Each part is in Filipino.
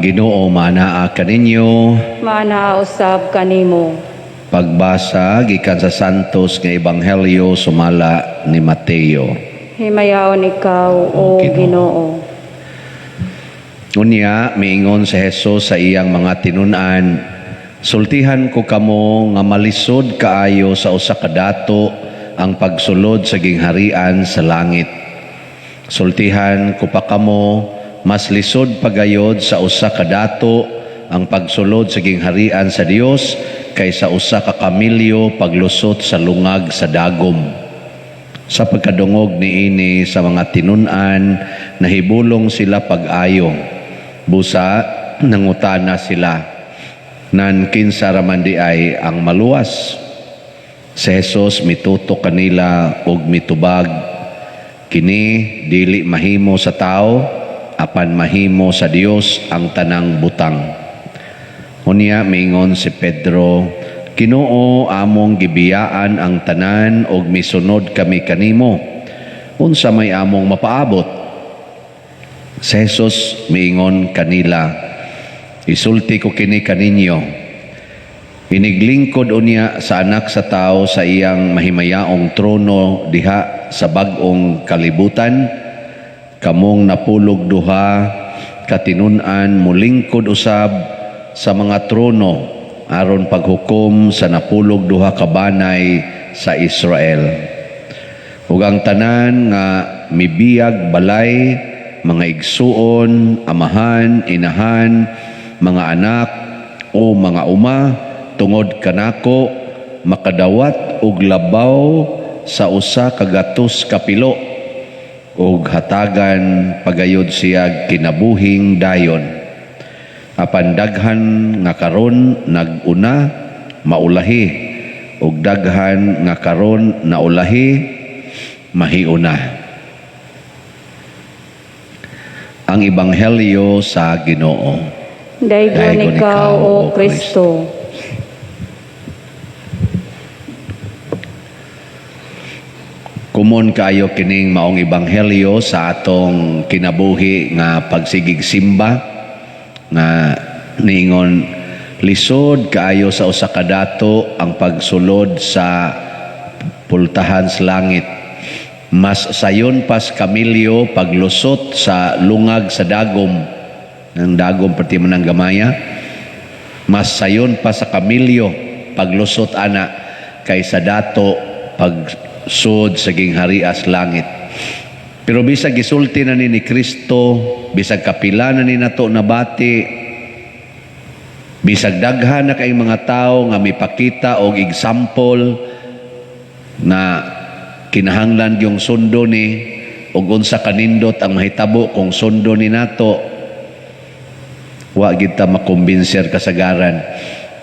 Ang Ginoo manaa kaninyo. Manaa usab kanimo. Pagbasa gikan sa Santos nga Ebanghelyo sumala ni Mateo. Himayaon ikaw, O Ginoo. Unya miingon si Hesus sa iyang mga tinun-an, sultihan ko kamo nga malisod kaayo sa usa ka dato ang pagsulod sa gingharian sa langit. Sultihan ko pa kamo mas lisod pagayod sa usa ka dato ang pagsulod sa gingharian sa Dios kaysa usa ka kamilyo paglusot sa lungag sa dagom. Sa pagkadungog niini sa mga tinun-an, nahibulong sila pag-ayo. Busa nangutana sila, nan kinsa raman di ay ang maluwas. Si Jesus mitutok kanila og mitubag, kini dili mahimo sa tao, apan mahimo sa Dios ang tanang butang. Unya miingon si Pedro, Ginoo, among gibiyaan ang tanan og misunod kami kanimo. Unsa may among mapaabot? Si Jesus miingon kanila, isulti ko kini kaninyo. Iniglingkod unya sa anak sa tao sa iyang mahimayaong trono diha sa bag-ong kalibutan. Kamong napulog duha katinun-an mulingkod usab sa mga trono aron paghukom sa napulog duha ka banay sa Israel. Ug ang tanan nga mibiyag balay, mga igsuon, amahan, inahan, mga anak o mga uma tungod kanako makadawat og labaw sa usa ka gatos ka pilo ug hatagan pagayod siya kinabuhing dayon. Apan daghan nga karon naguna maulahi ug daghan nga karon naulahi mahiuna. Ang Ebanghelyo sa Ginoo. Daygon ikaw, O Kristo. Kumon kayo kining maong Ebanghelyo sa atong kinabuhi nga pagsigig simba nga ningon lisod kaayo sa usa ka dato ang pagsulod sa pultahan sa langit. Mas sayon pas kamilyo paglusot sa lungag sa dagom. Ang dagom perti manang gamaya. Mas sayon pa sa kamilyo paglusot ana kaysa dato pagsud sa gingharian sa langit. Pero bisag gisulti na ni Kristo, bisag kapila na ni nato nabati, bisag daghan na kay mga tao nga mipakita og example na kinahanglan yung sundo ni ug unsa kanindot ang mahitabo kung sundo ni nato, wa gid ta makumbinser kasagaran.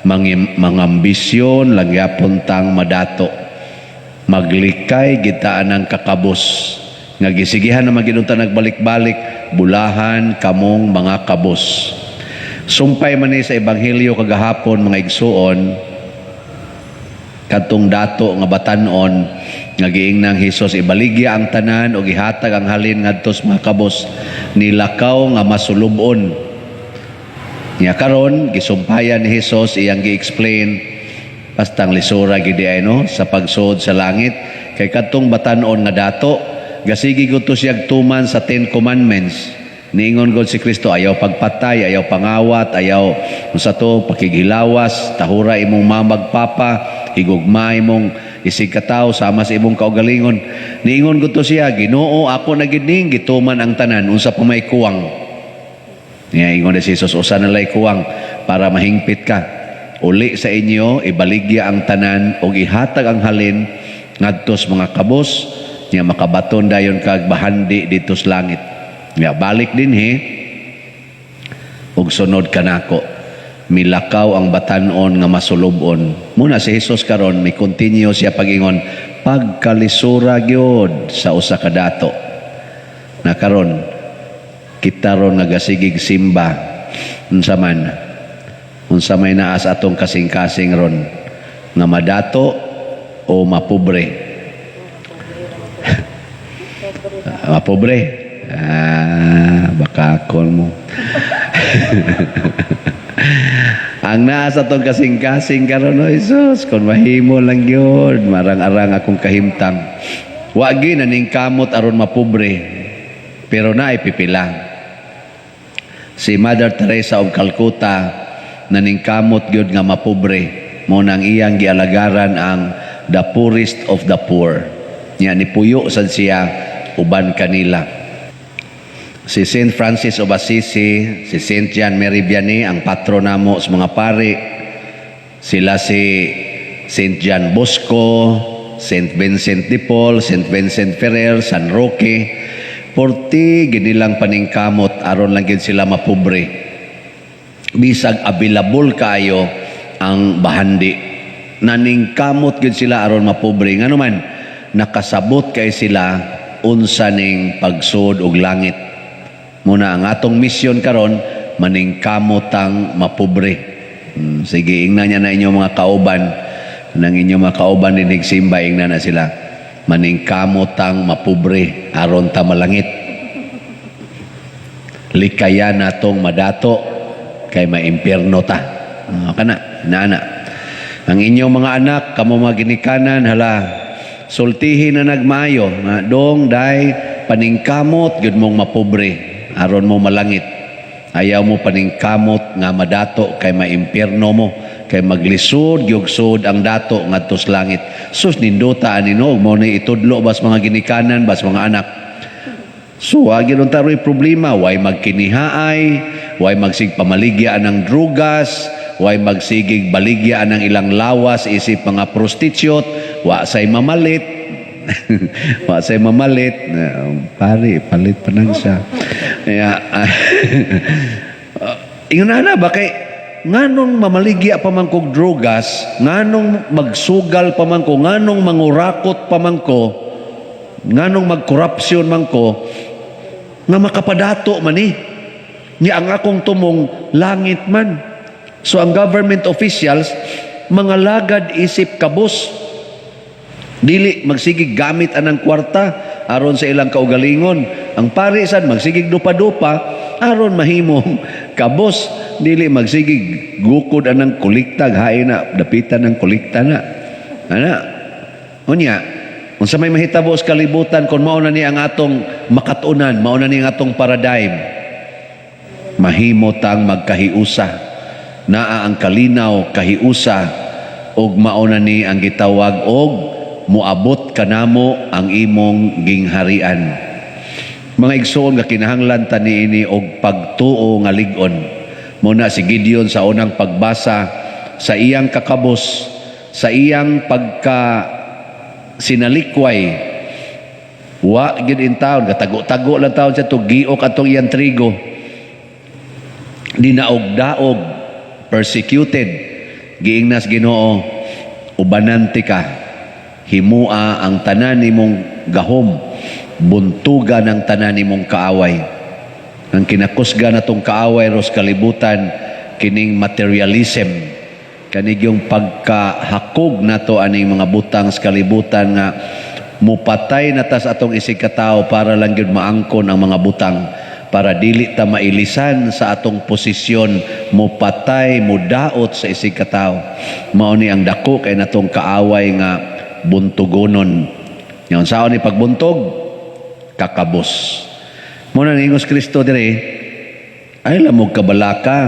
Mga ambisyon lang yapon tang madato, maglikay kita anang kakabos nga gisigihan na maginunta nagbalik-balik, bulahan kamong mga kabos. Sumpay man ni sa Ebanghelyo kagahapon mga igsuon, kadtong dato nga batan-on nga giingnang Hesus ibaligya ang tanan o gihatag ang halin ngadto sa mga kabos, nilakaw nga masulubon. Nya karon gisumpayan ni Hesus iyang gi-explain bastang lisura gid ay no sa pagsud sa langit kay kadtong batan-on nga dato gasigi gud to siya tuman sa 10 commandments. Niingon gud si Kristo, ayaw pagpatay, ayaw pangawat, ayaw unsa to pakighilawas, tahura imong mamagpapa, higugma imong isig katawo sama sa imong kaugalingon. Niingon gud to siya, Ginoo, ako na gid ning gituman ang tanan unsa pa may kuwang. Niya ingon ni Jesus, usa na lay kuwang para mahingpit ka. Uli sa inyo ibaligya ang tanan ug ihatag ang halin ngadto sa mga kabos niya makabaton dayon kag bahandi dito sa langit. Nga balik din ug sunod kanako. Milakaw ang batan-on nga masulubon. Muna si Jesus karon may continue siya pagingon pagkalisura gyud sa usa ka dato. Na karon kita ron nagasigig simba unsa may naas atong kasing-kasing ron nga madato o mapobre. Mapobre. Bakakon mo. Ang naa sa tong kasing-kasing karon o Jesus, kung mahimo lang yun, marang-arang akong kahimtang. Wagi na ning kamot aron mapobre, pero naay pipila. Si Mother Teresa of Calcutta, naning kamot gyud nga mapobre, mo nang iyang gialagaran ang the poorest of the poor. Nya ni puyo sad siya uban kanila. Si Saint Francis of Assisi, si Saint John Mary Vianney, ang patron namo sa mga pari. Sila si Saint John Bosco, Saint Vincent de Paul, Saint Vincent Ferrer, San Roque. Porti ginilang paningkamot aron lang gid sila mapobre. Bisag available kaayo ang bahandi. Naningkamot gid sila aron mapobre. Ngano man nakasabot kay sila unsa ning pagsud og langit. Muna ang atong misyon karon maningkamotang mapobre. Sige, ingnan niya na inyong mga kauban. Nang inyong mga kauban dinig simba, ingnan na sila. Maningkamotang mapobre aron ta malangit. Likaya natong madato kay maimpierno ta. Kana, nana. Ang inyong mga anak, kamo mga ginikanan, hala, sultihin na nagmayo. Dong, day, paningkamot, yun mong mapobre. Aron mo malangit. Ayaw mo paningkamot nga madato kay maimpierno mo. Kay maglisod, yugsod ang dato ngadto sa langit. Sus, ninduta anino, mo ni itudlo bas mga ginikanan, bas mga anak. So, agin ang taro'y problema. Way magkinihaay, way magsig pamaligyan ng drugas, way magsigig baligyan ng ilang lawas, isip mga prostitute, wa say mamalit, wa say mamalit, pare, palit pa nang siya. Kaya, ingon na ba kay, nganong mamaligya pa man kog drugas, nganong magsugal pa man ko, nganong mangurakot pa man ko, nganong magkorupsyon man ko, nga makapadato man ni ang akong tumong langit man. So ang government officials, mga lagad isip kabus, dili magsigig gamit anang kwarta aron sa ilang kaugalingon. Ang parisan magsigig dupa-dupa aron mahimong kabus, dili magsigig gukod anang kolikta, hain na dapitan ng kolikta na. Ana, unya, unsa may mahitabo sa kalibutan kung mao na ni ang atong makatunan, mao na ni ang atong paradigm. Mahimo tang magkahiusa. Naa ang kalinaw kahiusa og mao na ni ang gitawag og muabot kanamo ang imong gingharian. Mga igsoon nga kinahanglan ta niini og pagtuo nga lig-on. Muna si Gideon sa unang pagbasa sa iyang kakabos, sa iyang pagka sinalikway, wa gid in taon, gatago-tago lang taon siya to, giok atong iyang trigo, dinaog-daog, persecuted, giingnas Ginoo, ubanante ka, himua ang tanan nimong gahom, buntugan ang tanan nimong kaaway. Ang kinakusga na tong kaaway ros kalibutan, kining materialism, kanig yung pagkahakog na to aning mga butang sa kalibutan nga mupatay na tas atong isig katao para lang yun maangkon ang mga butang, para dili ta mailisan sa atong posisyon, mupatay, mudaot sa isig katao. Mao ni ang dako kay natong kaaway nga buntugonon. Yung sao ni pagbuntog, kakabos. Muna ni Ingos Kristo dire, ay lamog kabalaka,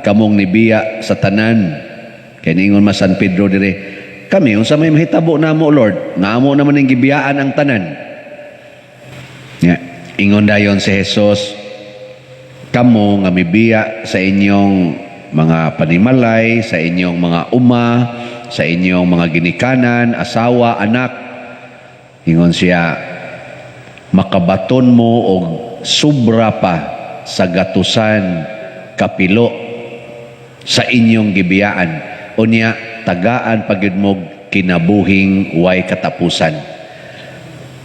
kamong nibiya sa tanan. Kaya niingon mas San Pedro dire, kami, unsa may mahitabo na mo, Lord, nga amo naman yung gibiyaan ang tanan. Yeah. Ingon dayon si Jesus, kamo nga mibiya sa inyong mga panimalay, sa inyong mga uma, sa inyong mga ginikanan, asawa, anak. Ingon siya, makabaton mo og sobra pa sa gatusan kapilo sa inyong gibiyaan. Unya, tagaan pagid mo kinabuhing way katapusan.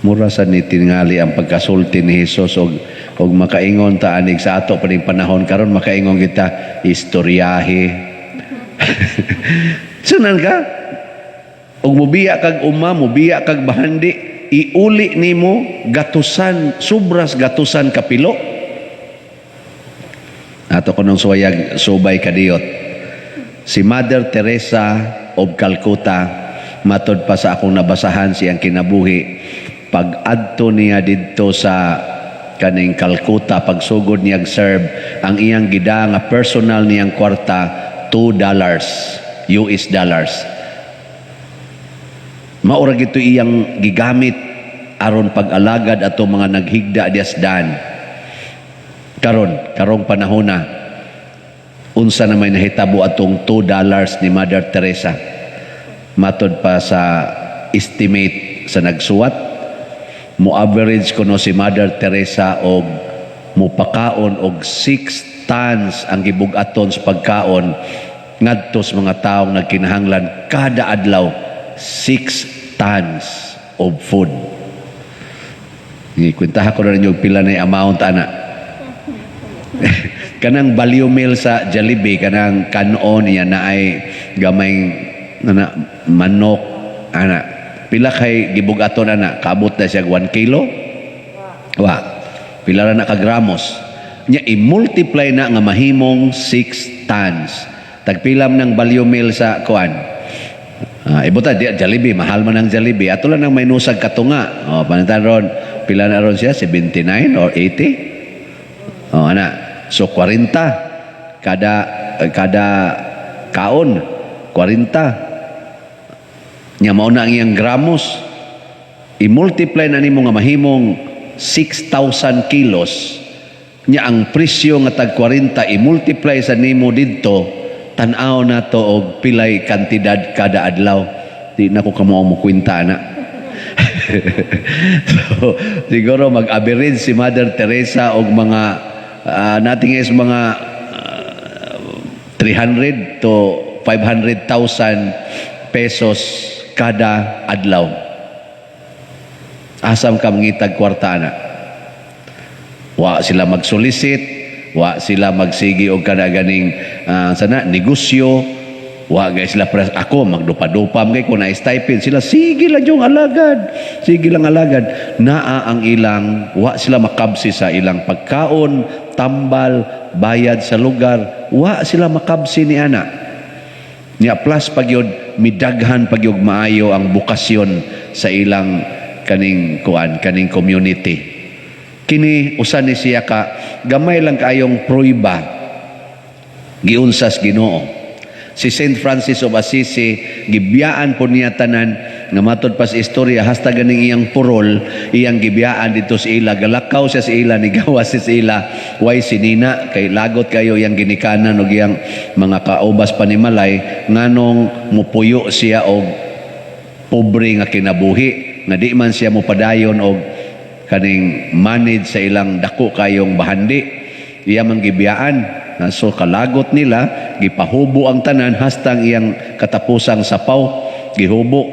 Mura sa ni tingali ang pagkasulti ni Jesus og makaingon ta anig sa ato paning panahon karon, makaingon kita istoryahe. Sunan ka? Og mubiya kag uma, mubiya kag bahandi, iuli nimo gatusan, sobras gatusan kapilo. Ato ko nung suwayag subay kadiyot. Si Mother Teresa of Calcutta, matod pa sa akong nabasahan siyang kinabuhi, pag adto niya didto sa kaning Calcutta, pagsugod niyag serve, ang iyang gida nga personal niyang kwarta, $2 US dollars. Maura gito iyang gigamit aron pag-alagad ato mga naghigda diasdan. Karong panahon na, unsa na may nahitabo atong $2 ni Mother Teresa. Matod pa sa estimate sa nagsuwat, mo average kuno si Mother Teresa og mupakaon og 6 tons ang gibug-aton sa pagkaon ngadto sa mga taong nagkinahanglan kada adlaw. 6 tons of food. Ikwentahan ko na rin yung pila na amount, ana. Kanang value meal sa Jollibee, kanang kanon niya na ay gamay na manok, ana. Pila kay gibugaton, ana. Kaabot na siya 1 kilo? Wa. Pila na kagramos. Nya i-multiply na nga mahimong 6 tons. Tagpilam ng value meal sa kuan. Ibuta, Jollibee, mahal man ang Jollibee. Ato lang ang may nusag katunga. Panitan ron, pila na ron siya? 79 or 80? Ana. So, 40. Kada kaon, 40. Nya mauna ang iyang gramos. I-multiply na nimo nga mahimong 6,000 kilos. Nya ang presyo nga tag 40, i-multiply sa nimo didto, tanaw na to og pilay kantidad kada adlaw. Di na ko kamo mo kwenta na. So, siguro mag-average si Mother Teresa og mga nating is mga 300 to 500,000 pesos kada adlaw. Asam ka mangitag kwarta na. Wa sila mag-solicit, wa sila magsigi og kada ganing sana negosyo, wa guys sila ako magdupa-dupam kay kun na stipend sila, sige lang yung alagad, sige lang alagad. Naa ang ilang wa sila makabsi sa ilang pagkaon, tambal, bayad sa lugar, wa sila makabsi ni ana. Nya plus pagyod midaghan pagyog maayo ang bukasyon sa ilang kaning kaning community. Kini usa ni siya ka gamay lang kayong pruiba giunsas Ginoo. Si Saint Francis of Assisi, gibiyaan po niya tanan nga matod pa sa istorya hasta ganing iyang purol, iyang gibiyaan dito sa ila, galakaw siya sa ila, nigawas siya sa ila, way sinina kay lagot kayo iyang ginikanan og iyang mga kaubas panimalay nganong mupuyo siya og pobre nga kinabuhi nga di man siya mopadayon og kaning manage sa ilang dako kayong bahandi. Iya man gibiyaan. So kalagot nila, gipahubo ang tanan hastang iyang katapusang sapaw, gihubo.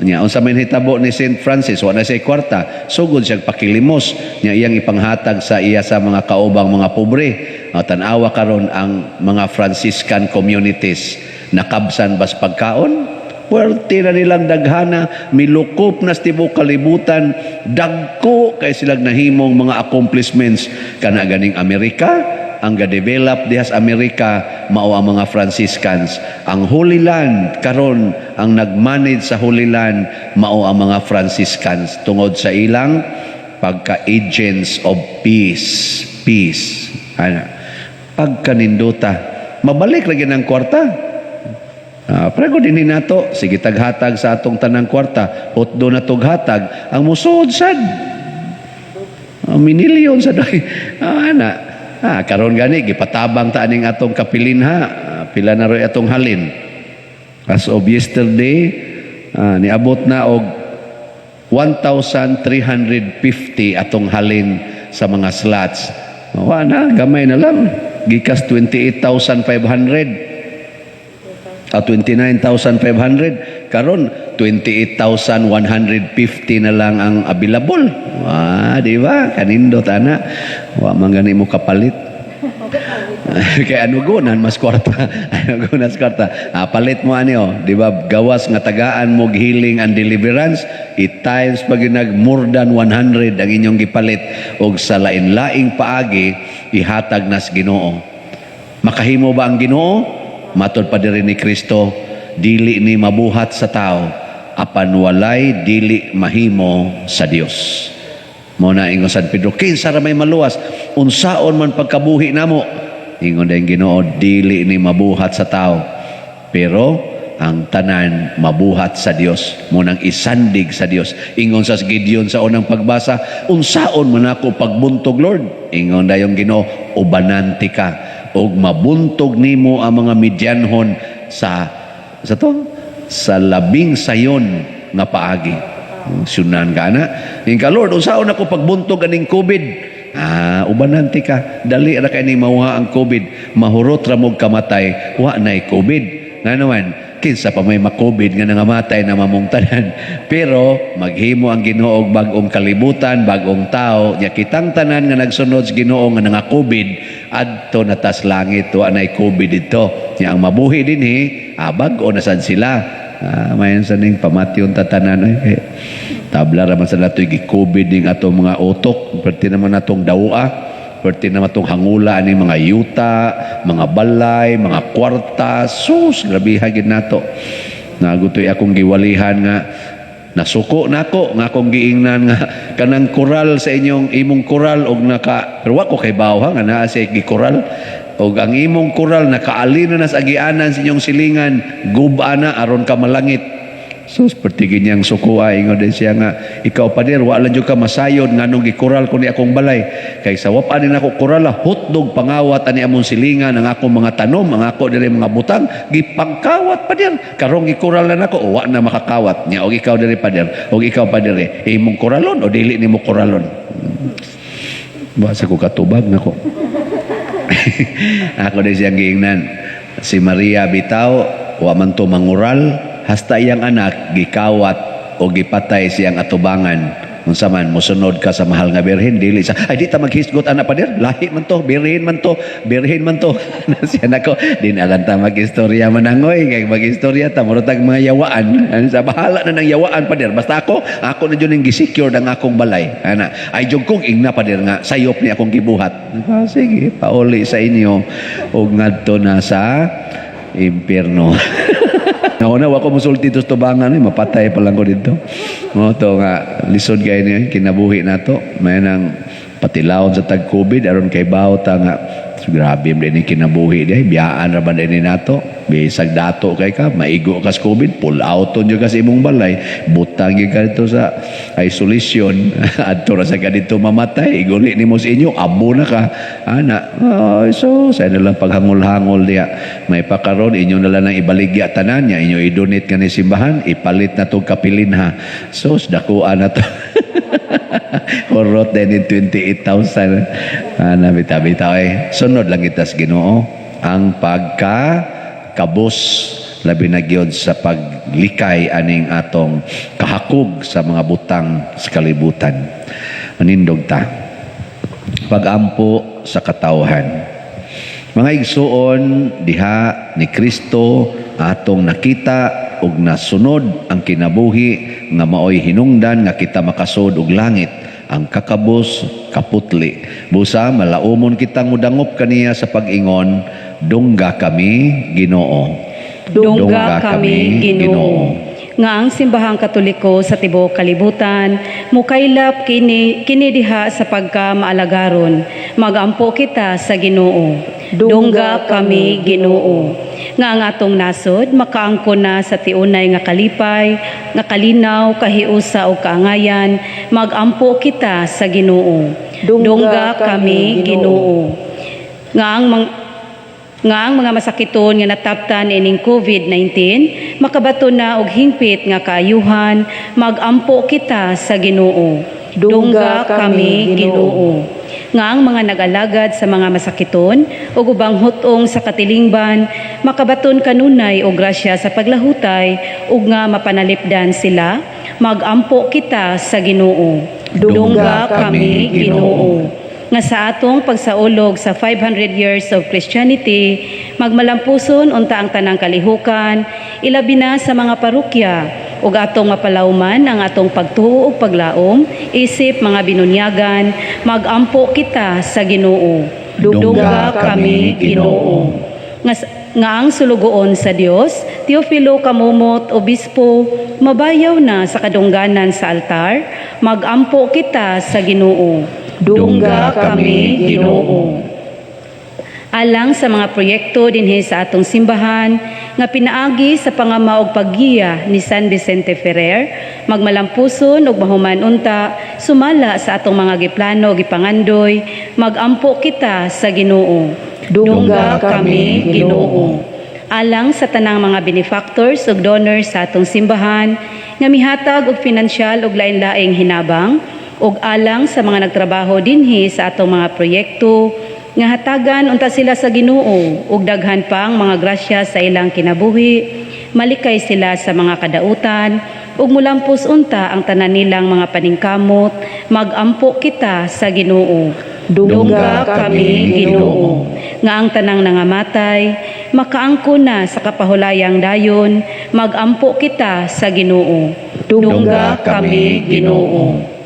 Nya unsa may hitabo ni Saint Francis, wa na siya kwarta, sugod siya pakilimos nya iyang ipanghatag sa iya sa mga kaubang mga pobre. Tan-awa karon ang mga Franciscan communities nakabsan bas pagkaon. Puwerte na nilang daghana, milukop na tibuok kalibutan, dagko kay silang nahimong mga accomplishments kana ganing Amerika, ang ga-develop dihas Amerika mao ang mga Franciscans. Ang Holy Land karon ang nag-manage sa Holy Land mao ang mga Franciscans tungod sa ilang pagka-agents of peace. Peace. Ana. Pagkaninduta, mabalik lagi ng kwarta. Prego din nato, sige taghatag sa atong tanang kwarta, utdo na tughatag, ang musod sad. Minilyon sa doy. Karon gani, gipatabang ta aning atong kapilinha, pila na rin atong halin. As of yesterday, niabot na og 1,350 atong halin sa mga slots. Wala, gamay na lang. Gikas 28,500. 29,500 karon 28,150 na lang ang available. Di ba? Kanindot ana. Wa man gani mo kapalit. Kay anugunan mas kwarta. Anugunan mas kwarta. Palit mo ani di ba? Gawas nga tagaan mo healing and deliverance, times pag more than 100 ang inyong gipalit og sa lain-laing paagi ihatag nas Ginoo. Makahimo ba ang Ginoo? Matod pa diri ni Kristo, dili ni mabuhat sa tao, apan walay dili mahimo sa Dios. Mo na ingon San Pedro, kinsa ra may maluwas, unsaon man pagkabuhi namo. Ingon dayong Ginoo, dili ni mabuhat sa tao, pero ang tanan mabuhat sa Dios, munang isandig sa Dios. Ingon sa Gideon sa unang pagbasa, unsaon man ako pagbuntog, Lord? Ingon dayong Ginoo, ubananti ka og mabuntog nimo ang mga Midianhon sa labing sayon nga paagi. Sunan ka na. Ingon ka, Lord, unsaon ako pagbuntog aning COVID? Ubananti ka. Dali ra kay ni mawha ang COVID. Mahurot ra mog kamatay, wa nay COVID. Nga naman, kinsa pa may ma-COVID nga nangamatay na mamungtanan. Pero maghimo ang Ginoo og bag-ong kalibutan, bag-ong tao, nya kitang tanan nga nagsunod sa Ginoo nga nanga-COVID adto na tas langit, wa nay COVID dito. Nya ang mabuhi dinhi, bag-o na sad sila. Mayon sa ning pamatyon tatanan tabla ra man sa natoy gi-COVID ding ato mga utok, perti naman natong dawa, perti naman itong hangula ni mga yuta, mga balay, mga kwarta. Sus, grabe hagin nato. Nagutoy akong giwalihan nga nasuko nako nga akong giingnan nga kanang koral sa imong koral og pero wa ko kay bawo nga naa sa gikoral og ang imong koral nakaalino na sa agianan sa inyong silingan, gubana aron ka malangit. Sus, pertigin niyang sukua, ingon din siya nga, ikaw pader, wala dyan ka masayod nga nung gikural ko ni akong balay. Kay sa wapanin ako kurala, hotdog pangawat ani among silingan, ang akong mga tanom, ang ako diri mga butang, gipangkawat pader. Karong gikural na nako, wa na makakawat niya. Og ikaw diri pader, og ikaw pader, imong kuralon o dili nimo kuralon. Basa ko katubag nako. Ako din siyang giingnan. Si Maria bitaw, wa man to mangural, hasta iyang anak gikawat o gipatay siyang atubangan. Unsa man mosunod ka sa mahal nga birhen, dili sa ay di ta maghisgot anak pader, lahi man to, birhen man to, birhen man to. Siya nako din alam ta magistorya manangoy, kay magistorya ta murag mga yawaan. Sa bahala na ng yawaan pader, basta ako na jud ning gisecure ang akong balay. Ana ay jud kong ingna pader nga sayop ni akong gibuhat. Sige, pauli sa inyo og ngadto na sa impierno. Nauna wa ko musulti tos tubangan ni mapatay pa lang ko dito. Mo to nga lisod kay ni kinabuhi nato. May nang patilawon sa tag-COVID aron kay bawta nga grabe din ni kinabuhi di biyaan ra man din nato. Bisag dato kay ka maigo ka sa COVID, pull out on jud ka sa imong balay, butang gyud ka dito sa isolation. Adto ra sa kadto mamatay, iguli nimo sa inyo, abo na ka. Ana, so sa lang paghangol-hangol diya. May pakaron inyo na lang ibaligya tanan niya, inyo i-donate ka ni simbahan, ipalit na tong kapilin ha. So dakuan na to. Horot din in 28,000. Bitaw sunod lang kita sa Ginoo ang kabus labi na gyud sa paglikay aning atong kahakog sa mga butang sa kalibutan. Manindog ta. Pagampo sa katawhan. Mga igsuon diha ni Kristo atong nakita ug nasunod ang kinabuhi nga maoy hinungdan nga kita makasud og langit. Ang kakabus kaputli. Busa malaumon kitang mudangop kaniya sa pag-ingon, dungga kami Ginoo. Dungga kami Ginoo. Nga ang simbahang Katoliko sa tibuok kalibutan mukaylap kini diha sa pagka-maalagaron. Magampo kita sa Ginoo. Dungga kami Ginoo. Nga ang atong nasod makaangkon na sa tiunay nga kalipay, nga kalinaw, kahiusa o kaangayan, magampo kita sa Ginoo. Dungga kami Ginoo. Nga ang mga masakiton nga nataptan ining COVID-19 makabato na og hingpit nga kaayuhan, magampo kita sa Ginoo. Dungga kami Ginoo. Nga ang mga nag-alagad sa mga masakiton o ubang hutong sa katilingban makabaton kanunay o grasya sa paglahutay ug nga mapanalipdan sila, magampo kita sa Ginoo. Dungga kami Ginoo. Nga sa atong pagsaulog sa 500 years of Christianity, magmalampuson unta ang tanang kalihukan, ilabi na sa mga parokya, ug atong mapalawman ang atong pagtuo ug paglaom, isip mga binunyagan, magampo kita sa Ginoo. Duga kami, Ginoo. Nga ang sulugoon sa Dios, Teofilo Kamumot, Obispo, mabayaw na sa kadungganan sa altar, magampo kita sa Ginoo. Dungga kami, Ginoo. Alang sa mga proyekto dinhi sa atong simbahan nga pinaagi sa pangamaog paggiya ni San Vicente Ferrer, magmalampuson ug mahuman unta sumala sa atong mga giplano ug gipangandoy, magampo kita sa Ginoo. Dungga kami, Ginoo. Alang sa tanang mga benefactors ug donors sa atong simbahan nga mihatag og pinansyal ug lain-laing hinabang ug alang sa mga nagtrabaho dinhi sa atong mga proyekto nga hatagan unta sila sa Ginoo ug daghan pang mga grasya sa ilang kinabuhi, malikay sila sa mga kadautan ug mulampos unta ang tanan nilang mga paningkamot, magampo kita sa Ginoo. Dungga kami, Ginoo. Nga ang tanang nangamatay, makaangko na sa kapahulayang dayon, magampo kita sa Ginoo. Dungga kami, Ginoo.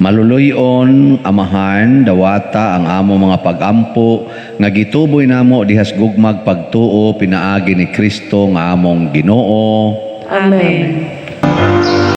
Maluluyon, amahan, dawata ang amo mga pagampo, nga gituboy namo dihas gugmag pagtuo pinaagi ni Kristo nga among Ginoo. Amen.